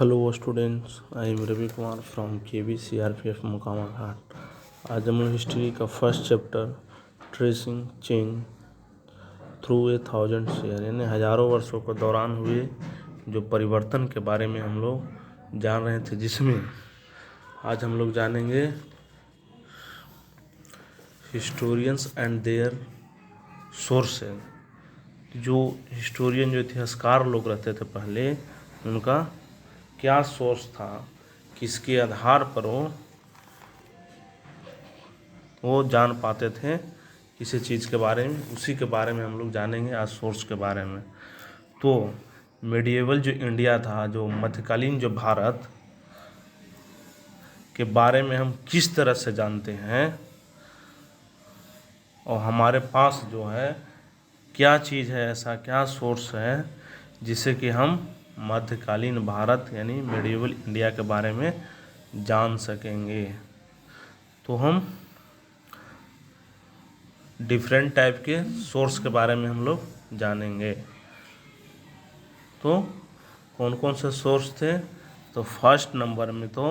Hello students, I am Ravi Kumar from KV CRPF Mokama Ghat. आज हम लोग हिस्ट्री का first chapter tracing change through 1000 year यानी हज़ारों वर्षों के दौरान हुए जो परिवर्तन के बारे में हम लोग जान रहे थे, जिसमें आज हम लोग जानेंगे हिस्टोरियंस एंड देयर सोर्सेज। जो हिस्टोरियन जो इतिहासकार लोग रहते थे पहले, उनका क्या सोर्स था, किसके आधार पर वो जान पाते थे किसी चीज़ के बारे में, उसी के बारे में हम लोग जानेंगे आज सोर्स के बारे में। तो मेडिएवल जो इंडिया था, जो मध्यकालीन जो भारत के बारे में हम किस तरह से जानते हैं और हमारे पास जो है क्या चीज़ है, ऐसा क्या सोर्स है जिससे कि हम मध्यकालीन भारत यानी मेडिएवल इंडिया के बारे में जान सकेंगे। तो हम डिफरेंट टाइप के सोर्स के बारे में हम लोग जानेंगे। तो कौन कौन से सोर्स थे? तो फर्स्ट नंबर में तो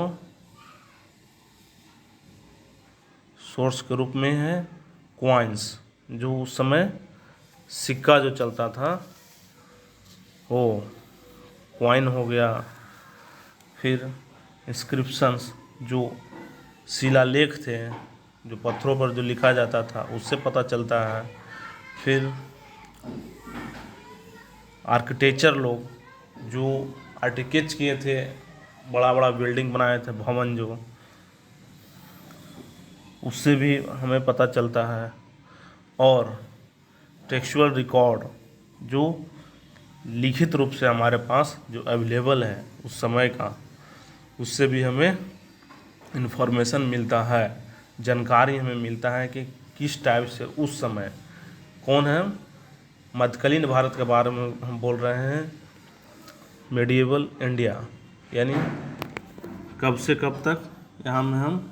सोर्स के रूप में है कॉइन्स। जो उस समय सिक्का जो चलता था वो कॉइन हो गया। फिर इंस्क्रिप्शंस, जो शिलालेख थे, जो पत्थरों पर जो लिखा जाता था, उससे पता चलता है। फिर आर्किटेक्चर लोग जो आर्किटेक्ट किए थे, बड़ा बड़ा बिल्डिंग बनाए थे, भवन, जो उससे भी हमें पता चलता है। और टेक्सचुअल रिकॉर्ड, जो लिखित रूप से हमारे पास जो अवेलेबल है उस समय का, उससे भी हमें इन्फॉर्मेशन मिलता है, जानकारी हमें मिलता है कि किस टाइप से उस समय कौन है। मध्यकालीन भारत के बारे में हम बोल रहे हैं, मेडिएवल इंडिया यानी कब से कब तक, यहाँ में हम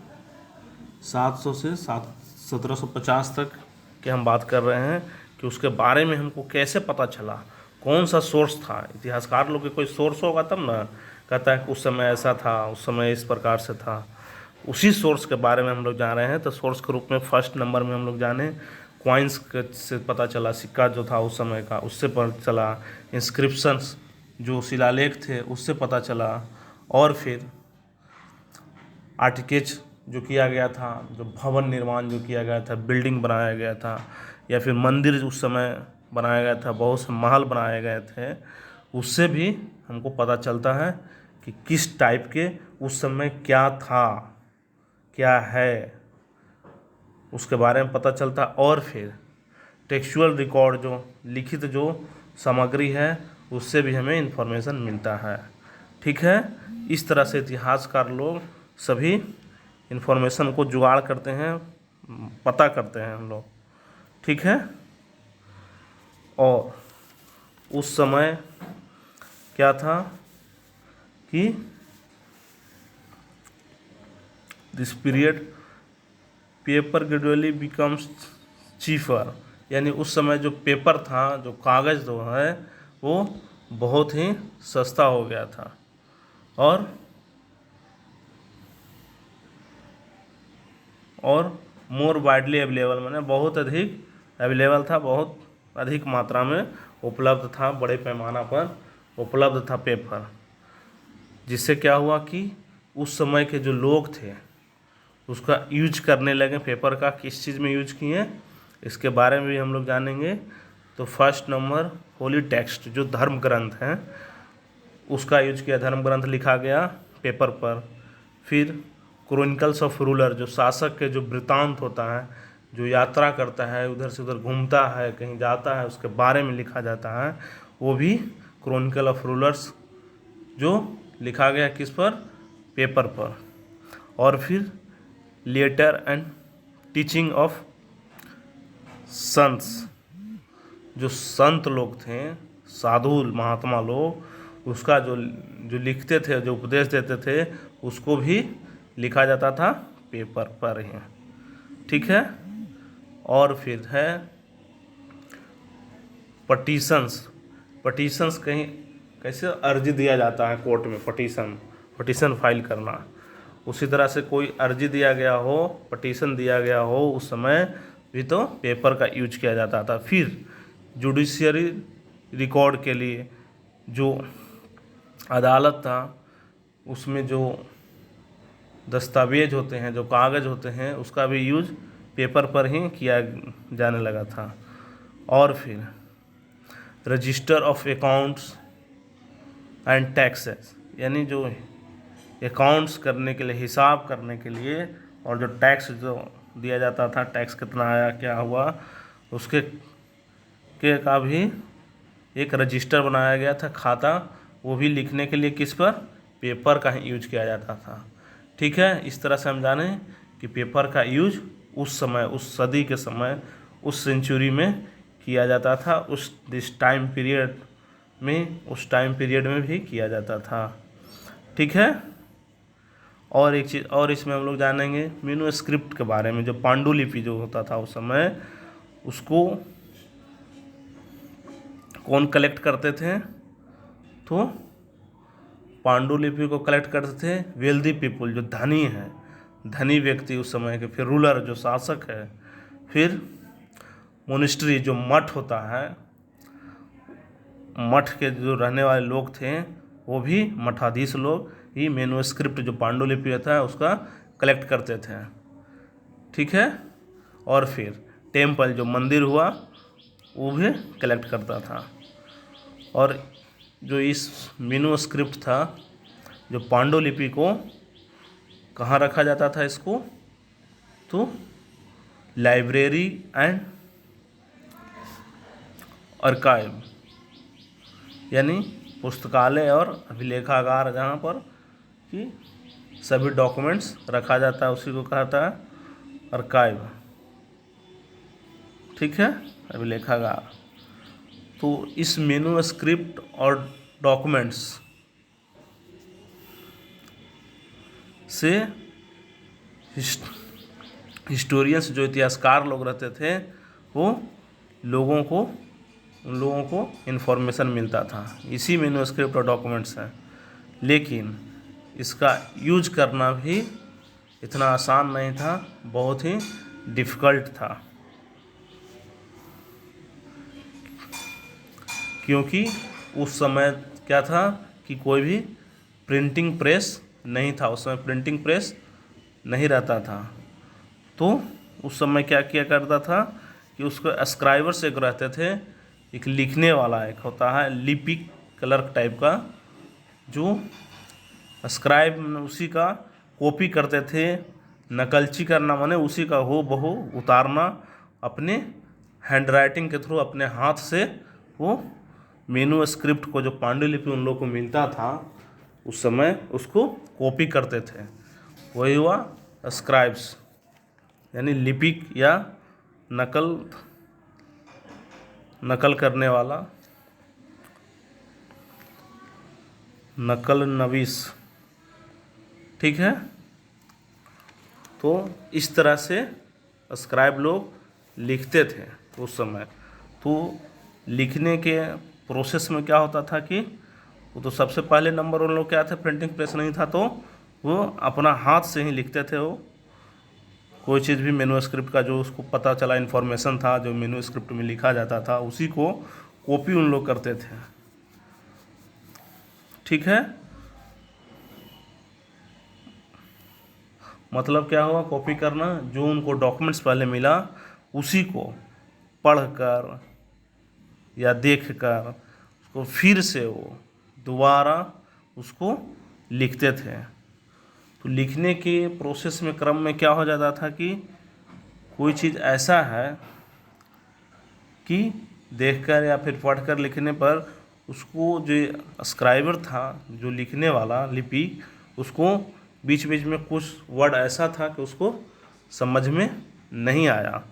700 से 1750 तक के हम बात कर रहे हैं कि उसके बारे में हमको कैसे पता चला, कौन सा सोर्स था। इतिहासकार लोग के कोई सोर्स होगा तब ना कहता है कि उस समय ऐसा था, उस समय इस प्रकार से था। उसी सोर्स के बारे में हम लोग जान रहे हैं। तो सोर्स के रूप में फर्स्ट नंबर में हम लोग जाने कॉइन्स से पता चला, सिक्का जो था उस समय का उससे पता चला। इंस्क्रिप्शंस, जो शिलालेख थे, उससे पता चला। और फिर आर्किटेक्चर जो किया गया था, जो भवन निर्माण जो किया गया था, बिल्डिंग बनाया गया था, या फिर मंदिर उस समय बनाया गया था, बहुत से महल बनाए गए थे, उससे भी हमको पता चलता है कि किस टाइप के उस समय क्या था, क्या है, उसके बारे में पता चलता। और फिर टेक्सचुअल रिकॉर्ड, जो लिखित जो सामग्री है, उससे भी हमें इन्फॉर्मेशन मिलता है। ठीक है, इस तरह से इतिहासकार लोग सभी इन्फॉर्मेशन को जुगाड़ करते हैं, पता करते हैं हम लोग। ठीक है, और उस समय क्या था कि this period paper gradually becomes cheaper, यानी उस समय जो पेपर था, जो कागज़ जो है, वो बहुत ही सस्ता हो गया था और मोर वाइडली अवेलेबल, मैंने बहुत अधिक अवेलेबल था, बहुत अधिक मात्रा में उपलब्ध था, बड़े पैमाना पर उपलब्ध था पेपर। जिससे क्या हुआ कि उस समय के जो लोग थे उसका यूज करने लगे। पेपर का किस चीज़ में यूज किए, इसके बारे में भी हम लोग जानेंगे। तो फर्स्ट नंबर होली टेक्स्ट, जो धर्म ग्रंथ हैं, उसका यूज किया, धर्म ग्रंथ लिखा गया पेपर पर। फिर क्रॉनिकल्स ऑफ रूलर, जो शासक के जो वृत्तांत होता है, जो यात्रा करता है, उधर से उधर घूमता है, कहीं जाता है, उसके बारे में लिखा जाता है, वो भी क्रॉनिकल ऑफ रूलर्स जो लिखा गया किस पर, पेपर पर। और फिर लेटर एंड टीचिंग ऑफ संत्स, जो संत लोग थे, साधु महात्मा लोग, उसका जो जो लिखते थे, जो उपदेश देते थे, उसको भी लिखा जाता था पेपर पर ही। ठीक है, और फिर है पटिशंस। पटिशंस कहीं कैसे अर्जी दिया जाता है कोर्ट में, पटिशन फाइल करना, उसी तरह से कोई अर्जी दिया गया हो, पटिशन दिया गया हो, उस समय भी तो पेपर का यूज किया जाता था। फिर जुडिशियरी रिकॉर्ड के लिए जो अदालत था उसमें जो दस्तावेज होते हैं, जो कागज़ होते हैं, उसका भी यूज पेपर पर ही किया जाने लगा था। और फिर register of accounts and taxes, यानी जो अकाउंट्स करने के लिए, हिसाब करने के लिए, और जो टैक्स जो दिया जाता था, टैक्स कितना आया, क्या हुआ, उसके का भी एक रजिस्टर बनाया गया था, खाता, वो भी लिखने के लिए किस पर, पेपर का ही यूज किया जाता था। ठीक है, इस तरह से हम जाने कि पेपर का यूज उस समय, उस सदी के समय, उस सेंचुरी में किया जाता था, उस टाइम पीरियड में भी किया जाता था। ठीक है, और एक चीज़ और इसमें हम लोग जानेंगे मैन्युस्क्रिप्ट के बारे में। जो पांडुलिपि जो होता था उस समय, उसको कौन कलेक्ट करते थे, तो पांडुलिपि को कलेक्ट करते थे वेल्दी पीपुल, जो धनी है, धनी व्यक्ति उस समय के, फिर रूलर जो शासक है, फिर मोनिस्ट्री जो मठ होता है, मठ के जो रहने वाले लोग थे, वो भी मठाधीश लोग ही मैन्युस्क्रिप्ट जो पांडुलिपि होता है उसका कलेक्ट करते थे। ठीक है, और फिर टेम्पल जो मंदिर हुआ वो भी कलेक्ट करता था। और जो इस मैन्युस्क्रिप्ट था, जो पांडुलिपि को कहाँ रखा जाता था इसको, तो लाइब्रेरी एंड आर्काइव, यानी पुस्तकालय और अभिलेखागार, जहाँ पर कि सभी डॉक्यूमेंट्स रखा जाता है, उसी को कहता है आर्काइव। ठीक है, अभिलेखागार। तो इस मैन्युस्क्रिप्ट और डॉक्यूमेंट्स से हिस्टोरियंस जो इतिहासकार लोग रहते थे, वो उन लोगों को इन्फॉर्मेशन मिलता था, इसी मैन्युस्क्रिप्ट और डॉक्यूमेंट्स हैं। लेकिन इसका यूज करना भी इतना आसान नहीं था, बहुत ही डिफ़िकल्ट था, क्योंकि उस समय क्या था कि कोई भी प्रिंटिंग प्रेस नहीं था, उस समय प्रिंटिंग प्रेस नहीं रहता था। तो उस समय क्या किया करता था कि उसको स्क्राइबर्स एक रहते थे, एक लिखने वाला एक होता है लिपिक क्लर्क टाइप का, जो स्क्राइब उसी का कॉपी करते थे, नकलची करना माने उसी का हो बहू उतारना, अपने हैंडराइटिंग के थ्रू, अपने हाथ से वो मैन्युस्क्रिप्ट को, जो पांडुलिपि उन लोगों को मिलता था उस समय, उसको कॉपी करते थे। वही हुआ स्क्राइब्स, यानी लिपिक या नकल करने वाला, नकल नवीस। ठीक है, तो इस तरह से स्क्राइब लोग लिखते थे उस समय। तो लिखने के प्रोसेस में क्या होता था कि वो तो सबसे पहले नंबर उन लोग क्या थे, प्रिंटिंग प्रेस नहीं था, तो वो अपना हाथ से ही लिखते थे। वो कोई चीज़ भी मैन्युस्क्रिप्ट का जो उसको पता चला, इन्फॉर्मेशन था जो मैन्युस्क्रिप्ट में लिखा जाता था, उसी को कॉपी उन लोग करते थे। ठीक है, मतलब क्या हुआ कॉपी करना, जो उनको डॉक्यूमेंट्स पहले मिला उसी को पढ़कर या देखकर उसको फिर से वो दोबारा उसको लिखते थे। तो लिखने के प्रोसेस में, क्रम में क्या हो जाता था कि कोई चीज़ ऐसा है कि देखकर या फिर पढ़कर लिखने पर उसको जो स्क्राइबर था, जो लिखने वाला लिपि, उसको बीच बीच में कुछ वर्ड ऐसा था कि उसको समझ में नहीं आया,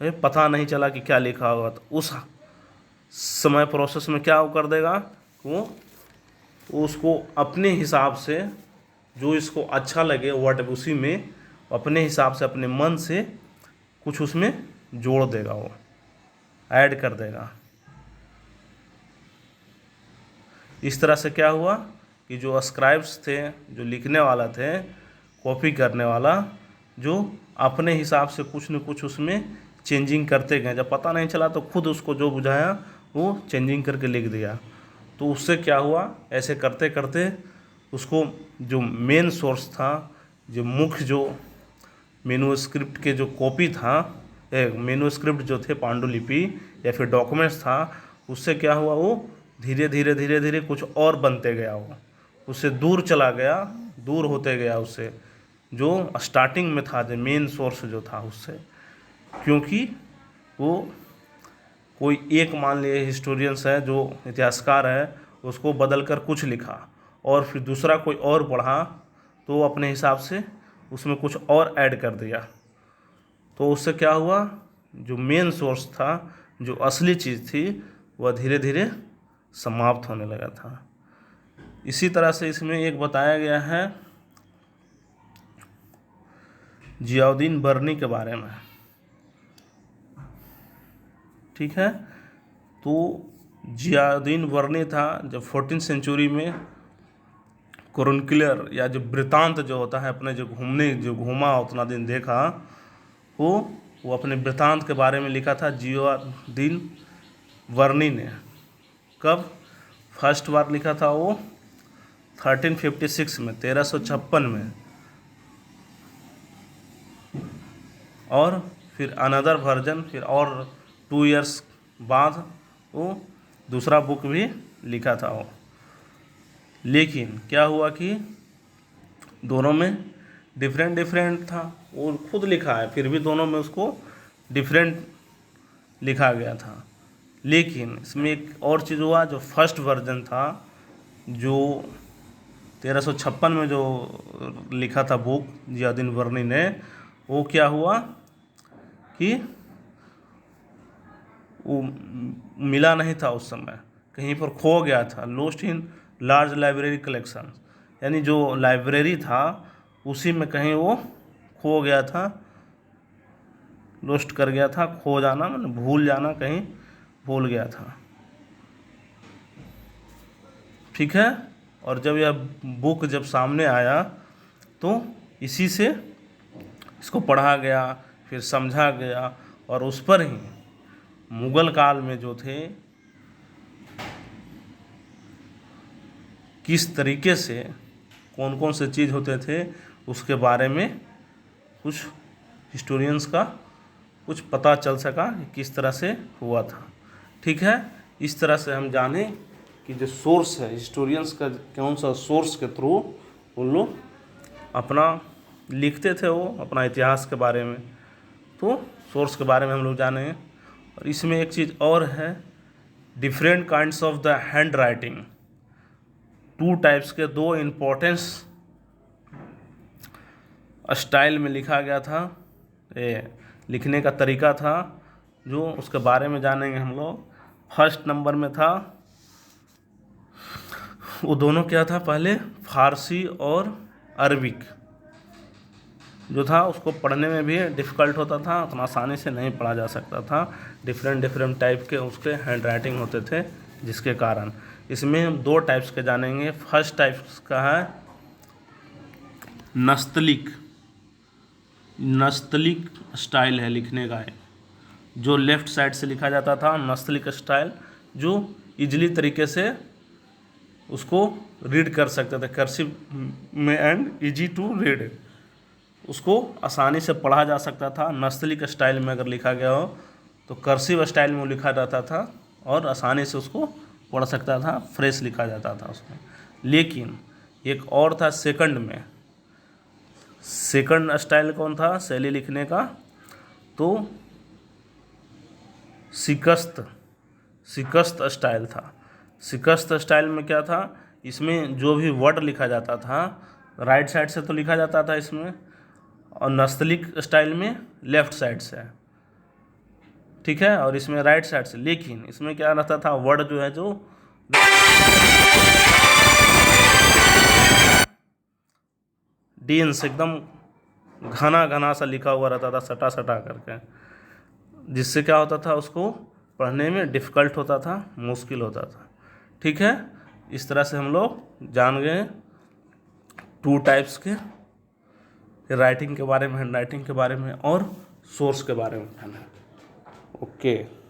पता नहीं चला कि क्या लिखा हुआ। तो उस समय प्रोसेस में क्या वो कर देगा, वो उसको अपने हिसाब से जो इसको अच्छा लगे वर्ड, उसी में अपने हिसाब से, अपने मन से कुछ उसमें जोड़ देगा, वो ऐड कर देगा। इस तरह से क्या हुआ कि जो स्क्राइब्स थे, जो लिखने वाला थे, कॉपी करने वाला, जो अपने हिसाब से कुछ न कुछ उसमें चेंजिंग करते गए, जब पता नहीं चला तो खुद उसको जो बुझाया वो चेंजिंग करके लिख दिया। तो उससे क्या हुआ, ऐसे करते करते उसको जो मेन सोर्स था, जो मुख्य जो मेनूस्क्रिप्ट के जो कॉपी था, मेनूस्क्रिप्ट जो थे, पांडुलिपि या फिर डॉक्यूमेंट्स था, उससे क्या हुआ, वो धीरे धीरे धीरे धीरे कुछ और बनते गया, वो उससे दूर चला गया, दूर होते गया उससे, जो स्टार्टिंग में था, जो मेन सोर्स जो था उससे। क्योंकि वो कोई एक मान लिए हिस्टोरियंस है, जो इतिहासकार है, उसको बदल कर कुछ लिखा और फिर दूसरा कोई और पढ़ा तो वो अपने हिसाब से उसमें कुछ और ऐड कर दिया। तो उससे क्या हुआ, जो मेन सोर्स था, जो असली चीज़ थी, वह धीरे धीरे समाप्त होने लगा था। इसी तरह से इसमें एक बताया गया है जियाउद्दीन बर्नी के बारे में। ठीक है, तो जियाउद्दीन बर्नी था, जब 14वीं सेंचुरी में क्रॉनिकलर या जो वृत्तांत जो होता है, अपने जो घूमा उतना दिन देखा, वो अपने वृत्तांत के बारे में लिखा था जियाउद्दीन बर्नी ने। कब फर्स्ट बार लिखा था वो 1356 में, 1356 में, और फिर अनदर वर्जन, फिर और 2 इयर्स बाद वो दूसरा बुक भी लिखा था वो। लेकिन क्या हुआ कि दोनों में डिफरेंट था, वो खुद लिखा है, फिर भी दोनों में उसको डिफरेंट लिखा गया था। लेकिन इसमें एक और चीज़ हुआ, जो फर्स्ट वर्जन था, जो 1356 में जो लिखा था बुक जियाउद्दीन बर्नी ने, वो क्या हुआ कि वो मिला नहीं था उस समय, कहीं पर खो गया था, lost in large library collection, यानी जो लाइब्रेरी था उसी में कहीं वो खो गया था, लॉस्ट कर गया था, खो जाना मतलब भूल जाना, कहीं भूल गया था। ठीक है, और जब यह बुक जब सामने आया तो इसी से इसको पढ़ा गया, फिर समझा गया, और उस पर ही मुगल काल में जो थे किस तरीके से कौन कौन से चीज़ होते थे, उसके बारे में कुछ हिस्टोरियंस का कुछ पता चल सका कि किस तरह से हुआ था। ठीक है, इस तरह से हम जाने कि जो सोर्स है हिस्टोरियंस का, कौन सा सोर्स के थ्रू उन लोग अपना लिखते थे वो अपना इतिहास के बारे में। तो सोर्स के बारे में हम लोग जाने। और इसमें एक चीज़ और है, different kinds of the hand writing, 2 types के, 2 इम्पोर्टेंस स्टाइल में लिखा गया था, ये लिखने का तरीका था, जो उसके बारे में जानेंगे हम लोग। फर्स्ट नंबर में था, वो दोनों क्या था, पहले फारसी और अरबिक जो था, उसको पढ़ने में भी डिफ़िकल्ट होता था, उतना आसानी से नहीं पढ़ा जा सकता था, डिफरेंट टाइप के उसके हैंड राइटिंग होते थे, जिसके कारण इसमें हम 2 टाइप्स के जानेंगे। फर्स्ट टाइप्स का है नस्तलिक स्टाइल है लिखने का है, जो लेफ़्ट साइड से लिखा जाता था, नस्तलिक स्टाइल, जो इजली तरीके से उसको रीड कर सकते थे, कर्सिव में, एंड इजी टू रीड, उसको आसानी से पढ़ा जा सकता था। नस्तलिक स्टाइल में अगर लिखा गया हो तो कर्सिव स्टाइल में लिखा जाता था और आसानी से उसको पढ़ सकता था, फ्रेश लिखा जाता था उसमें। लेकिन एक और था सेकंड में, सेकंड स्टाइल कौन था शैली लिखने का, तो शिकस्त स्टाइल था। शिकस्त स्टाइल में क्या था, इसमें जो भी वर्ड लिखा जाता था राइट साइड से तो लिखा जाता था इसमें, और नस्तलिक स्टाइल में लेफ़्ट साइड से, ठीक है, और इसमें राइट साइड से। लेकिन इसमें क्या रहता था, वर्ड जो है जो डेंस एकदम घना घना सा लिखा हुआ रहता था, सटा सटा करके, जिससे क्या होता था, उसको पढ़ने में डिफ़िकल्ट होता था, मुश्किल होता था। ठीक है, इस तरह से हम लोग जान गए 2 टाइप्स के, राइटिंग के बारे में, हैंड राइटिंग के बारे में और सोर्स के बारे में। ओके।